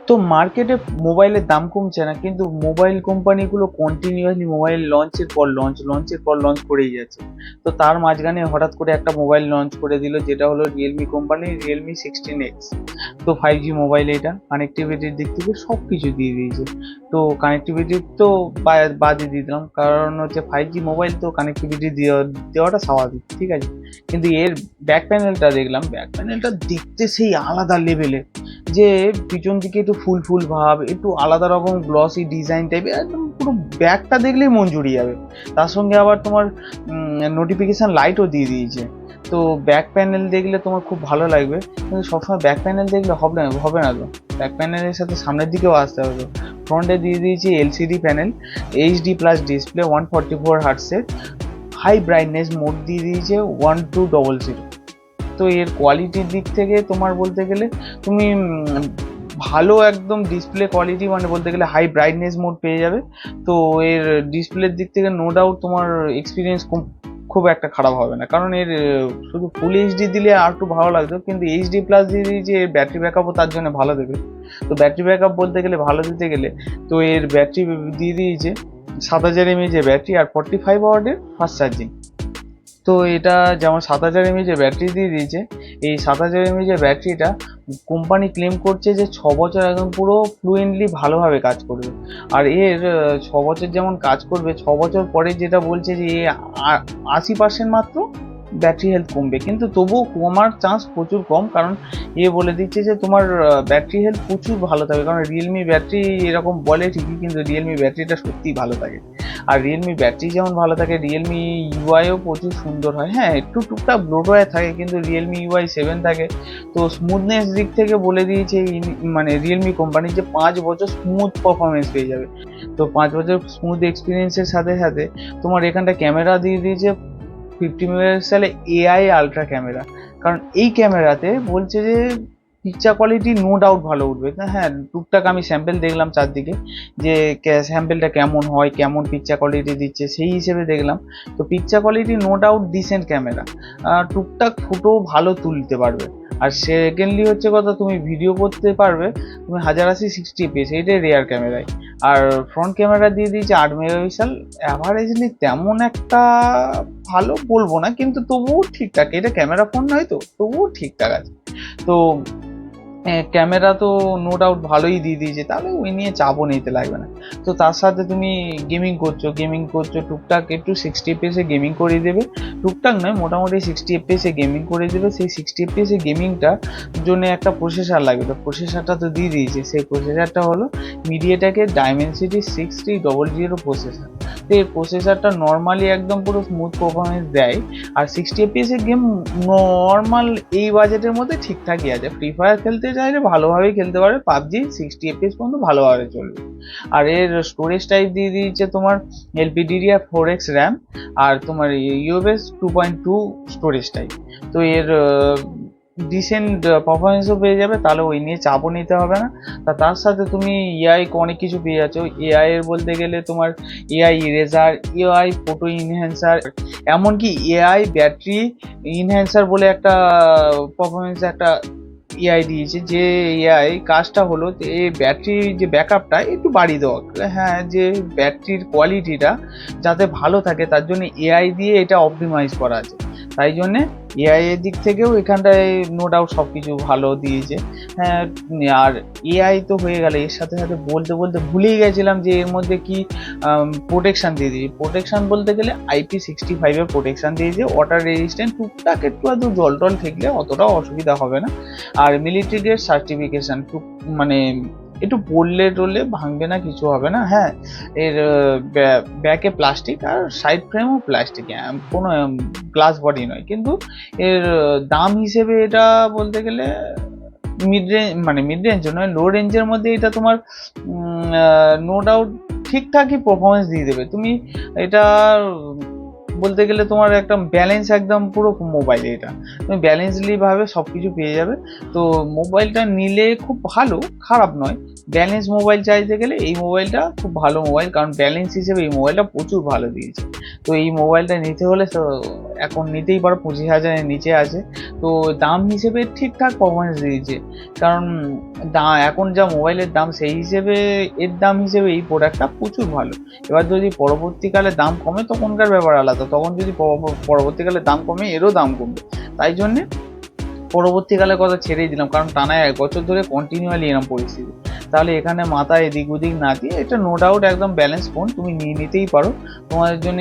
তো মার্কেটে মোবাইলের দাম কমছে না, কিন্তু মোবাইল কোম্পানিগুলো কন্টিনিউয়াসলি মোবাইল লঞ্চের পর লঞ্চ করেই যাচ্ছে। তো তার মাঝখানে হঠাৎ করে একটা মোবাইল লঞ্চ করে দিল, যেটা হলো রিয়েলমি কোম্পানি, রিয়েলমি 16X। তো 5G মোবাইল, এটা কানেক্টিভিটির দিক থেকে সব কিছু দিয়ে দিয়েছে। তো কানেক্টিভিটি তো বাদই দিয়ে দিলাম, কারণ হচ্ছে 5G মোবাইল, তো কানেক্টিভিটি দেওয়াটা স্বাভাবিক, ঠিক আছে। কিন্তু এর ব্যাক প্যানেলটা দেখলাম, ব্যাক প্যানেলটা দেখতে সেই আলাদা লেভেলের, যে পিছন দিকে একটু ফুল ভাব, একটু আলাদা রকম গ্লসি ডিজাইন টাইপের, একদম পুরো ব্যাগটা দেখলেই মন জুড়িয়ে যাবে। তার সঙ্গে আবার তোমার নোটিফিকেশান লাইটও দিয়ে দিয়েছে। তো ব্যাক প্যানেল দেখলে তোমার খুব ভালো লাগবে, কিন্তু সবসময় ব্যাক প্যানেল দেখলে হবে না তো, ব্যাক প্যানেলের সাথে সামনের দিকেও আসতে হবে। তো ফ্রন্টে দিয়ে দিয়েছি এলসিডি প্যানেল, HD+ ডিসপ্লে, 144 হার্টসের, হাই ব্রাইটনেস মোড দিয়ে দিয়েছে 1200। তো এর কোয়ালিটির দিক থেকে তোমার বলতে গেলে তুমি ভালো একদম ডিসপ্লে কোয়ালিটি, মানে বলতে গেলে হাই ব্রাইটনেস মোড পেয়ে যাবে। তো এর ডিসপ্লের দিক থেকে নো ডাউট তোমার এক্সপিরিয়েন্স খুব একটা খারাপ হবে না, কারণ এর শুধু ফুল এইচডি দিলে আর একটু ভালো লাগতো, কিন্তু HD+ দিয়ে দিয়েছে, এর ব্যাটারি ব্যাকআপও তার জন্য ভালো দেবে। তো ব্যাটারি ব্যাকআপ বলতে গেলে ভালো দিতে গেলে, তো এর ব্যাটারি দিয়ে দিয়েছে 7000 mAh ব্যাটারি আর 45 ওয়াটের ফাস্ট চার্জিং। তো এটা যেমন 7000 mAh ব্যাটারি দিয়ে দিয়েছে, এই 7000 mAh ব্যাটারিটা কোম্পানি ক্লেম করছে যে 6 বছর একদম পুরো ফ্লুয়েন্টলি ভালোভাবে কাজ করবে। আর এর 6 বছর যেমন কাজ করবে, 6 বছর পরে যেটা বলছে যে 80% মাত্র ব্যাটারি হেলথ কমবে, কিন্তু তবুও কমার চান্স প্রচুর কম, কারণ বলে দিচ্ছে যে তোমার ব্যাটারি হেলথ প্রচুর ভালো থাকবে। কারণ রিয়েলমি ব্যাটারি এরকম বলে ঠিকই, কিন্তু রিয়েলমি ব্যাটারিটা সত্যিই ভালো থাকে। আর রিয়েলমি ব্যাটারি যেমন ভালো থাকে, রিয়েলমি ইউআইও প্রচুর সুন্দর হয়। হ্যাঁ, একটু টুকটাক ব্লোটওয়্যার থাকে, কিন্তু রিয়েলমি UI 7 থাকে। তো স্মুথনেস দিক থেকে বলে দিয়েছে মানে রিয়েলমি কোম্পানি, যে 5 বছর স্মুথ পারফরমেন্স পেয়ে যাবে। তো 5 বছর স্মুথ এক্সপিরিয়েন্সের সাথে সাথে তোমার এখানটা ক্যামেরা দিয়ে দিয়েছে 50 মেগাপিক্সেলের AI আলট্রা ক্যামেরা। কারণ এই ক্যামেরাতে বলছে যে পিকচার কোয়ালিটি নো ডাউট ভালো উঠবে। হ্যাঁ, টুকটাক আমি স্যাম্পেল দেখলাম চারদিকে, যে স্যাম্পেলটা কেমন হয়, কেমন পিকচার কোয়ালিটি দিচ্ছে, সেই হিসেবে দেখলাম। তো picture quality no doubt decent camera, টুকটাক ফটো ভালো তুলতে পারবে। আর সেকেন্ডলি হচ্ছে কথা, তুমি ভিডিও করতে পারবে তুমি 1080 60 fps, এইটাই রেয়ার ক্যামেরায়। আর ফ্রন্ট ক্যামেরা দিয়ে দিয়েছে 8 মেগাপিক্সেল, অ্যাভারেজলি তেমন একটা ভালো বলবো না, কিন্তু তবুও ঠিকঠাক, এটা ক্যামেরা ফোন নয় তো, তবুও ঠিকঠাক আছে। তো ক্যামেরা তো নো ডাউট ভালোই দিয়ে দিয়েছে, তাহলে ওই নিয়ে চাপও নিতে লাগবে না। তো তার সাথে তুমি গেমিং করছো টুকটাক, একটু 60 fps গেমিং করে দেবে, টুকটাক নয়, মোটামুটি 60 fps গেমিং করে দেবে। সেই 60 fps গেমিংটার জন্য একটা প্রসেসর লাগবে, তো প্রসেসরটা তো দিয়ে দিয়েছে। সেই প্রসেসরটা হলো মিডিয়াটেকের ডাইমেনসিটি 6300 প্রসেসর। তো এই প্রসেসরটা নর্মালি একদম পুরো স্মুথ পারফরমেন্স দেয়। আর 60 fps গেম নর্মাল এই বাজেটের মধ্যে ঠিকঠাকই আছে। ফ্রি ফায়ার খেলতে চাইলে ভালোভাবেই খেলতে পারবে, পাবজি 60 fps পর্যন্ত ভালোভাবে চলবে। আর এর স্টোরেজ টাইপ দিয়ে দিয়েছে তোমার LPDDR4X র্যাম, আর তোমার UFS 2.2 স্টোরেজ টাইপ। তো এর ডিসেন্ট পারফরমেন্সও পেয়ে যাবে, তাহলে ওই নিয়ে চাপও নিতে হবে না। তার সাথে তুমি এআই অনেক কিছু পেয়ে যাচ্ছ। এআই এর বলতে গেলে তোমার AI eraser, AI photo enhancer, এমনকি AI ব্যাটারি ইনহ্যান্সার বলে একটা পারফরমেন্স একটা AI দিয়েছে। যে AI কাজটা হলো, এই ব্যাটারির যে ব্যাকআপটা একটু বাড়িয়ে দেওয়া, হ্যাঁ, যে ব্যাটারির কোয়ালিটিটা যাতে ভালো থাকে তার জন্য AI দিয়ে এটা অপটিমাইজ করা আছে। তাই জন্যে AI এর দিক থেকেও এখানটায় নো ডাউট সব কিছু ভালো দিয়েছে। হ্যাঁ, আর AI তো হয়ে গেলে, এর সাথে সাথে বলতে বলতে ভুলেই গেছিলাম যে এর মধ্যে কি প্রোটেকশান দিয়ে দিয়েছে। প্রোটেকশান বলতে গেলে IP65 এর প্রোটেকশান দিয়েছে, ওয়াটার রেজিস্ট্যান্ট, টুকটাক একটু আধটু জল টল ঠেকলে অতটাও অসুবিধা হবে না। আর মিলিটারি গ্রেড সার্টিফিকেশন, মানে একটু পড়লে টরলে ভাঙবে না, কিছু হবে না। হ্যাঁ, এর ব্যাকে প্লাস্টিক আর সাইড ফ্রেমও প্লাস্টিক, কোনো গ্লাস বডি নয়, কিন্তু এর দাম হিসেবে এটা বলতে গেলে মিড রেঞ্জ নয়, লো রেঞ্জের মধ্যে এটা তোমার নো ডাউট ঠিকঠাকই পারফরমেন্স দিয়ে দেবে। তুমি এটা বলতে গেলে তোমার একটা ব্যালেন্স, একদম পুরো মোবাইল, এটা তুমি ব্যালেন্সলি ভাবে সব কিছু পেয়ে যাবে। তো মোবাইলটা নিলে খুব ভালো, খারাপ নয়। ব্যালেন্স মোবাইল চাইতে গেলে এই মোবাইলটা খুব ভালো মোবাইল, কারণ ব্যালেন্স হিসেবে এই মোবাইলটা প্রচুর ভালো দিয়েছে। তো এই মোবাইলটা নিতে হলে তো এখন নিতেই পারো, 25,000-এর নিচে আছে। তো দাম হিসেবে ঠিকঠাক পারফরমেন্স দিয়েছে, কারণ এখন যা মোবাইলের দাম সেই হিসেবে এর দাম হিসেবে এই প্রোডাক্টটা প্রচুর ভালো। এবার যদি পরবর্তীকালে দাম কমে তখনকার ব্যাপার আলাদা, তখন যদি পরবর্তীকালে দাম কমে এরও দাম কমবে। তাই জন্যে পরবর্তীকালে কথা ছেড়েই দিলাম, কারণ টানা 1 বছর ধরে কন্টিনিউয়ালি এরকম পরিস্থিতি। তাহলে এখানে মাথা এদিক ওদিক না দিয়ে এটা নো ডাউট একদম ব্যালেন্স ফোন, তুমি নিয়ে নিতেই পারো, তোমাদের জন্য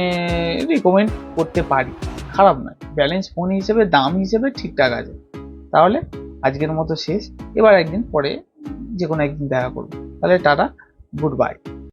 রিকমেন্ড করতে পারি, খারাপ নয়, ব্যালেন্স ফোন হিসেবে দাম হিসেবে ঠিকঠাক আছে। তাহলে আজকের মতো শেষ, এবার একদিন পরে যে কোনো একদিন দেখা করবো, তাহলে টাটা, গুড বাই।